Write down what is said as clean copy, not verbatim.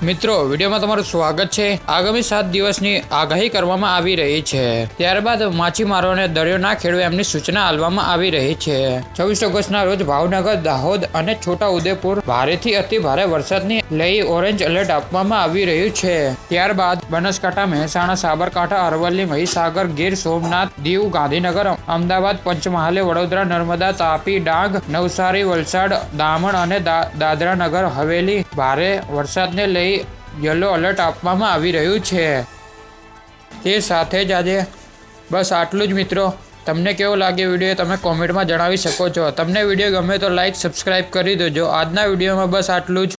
મિત્રો વિડીયોમાં તમારું સ્વાગત છે। આગામી 7 દિવસની આગાહી કરવામાં આવી રહી છે। ત્યારબાદ માછીમારોને દરિયો ના ખેડવા એમની સૂચના આપવામાં આવી રહી છે। 24 ઓગસ્ટના રોજ ભાવનગર, દાહોદ અને છોટા ઉદેપુર ભારેથી અતિ ભારે વરસાદની લઈ ઓરેન્જ એલર્ટ આપવામાં આવી રહ્યું છે। ત્યારબાદ બનાસકાંઠા, મહેસાણા, સાબરકાંઠા, અરવલ્લી, મહીસાગર, ગીર સોમનાથ, દીવ, ગાંધીનગર, અમદાવાદ, પંચમહાલ, વડોદરા, નર્મદા, તાપી, ડાંગ, નવસારી, વલસાડ, દમણ અને દાદરા નગર હવેલી ભારે વરસાદને લઈ યલો એલર્ટ આપવામાં આવી રહ્યું છે। તે સાથે જ આજે બસ આટલું જ મિત્રો। તમને કેવો લાગે વિડીયો તમે કોમેન્ટમાં જણાવી શકો છો। તમને વિડીયો ગમે તો લાઈક, સબસ્ક્રાઈબ કરી દેજો। આજના વિડીયોમાં બસ આટલું જ।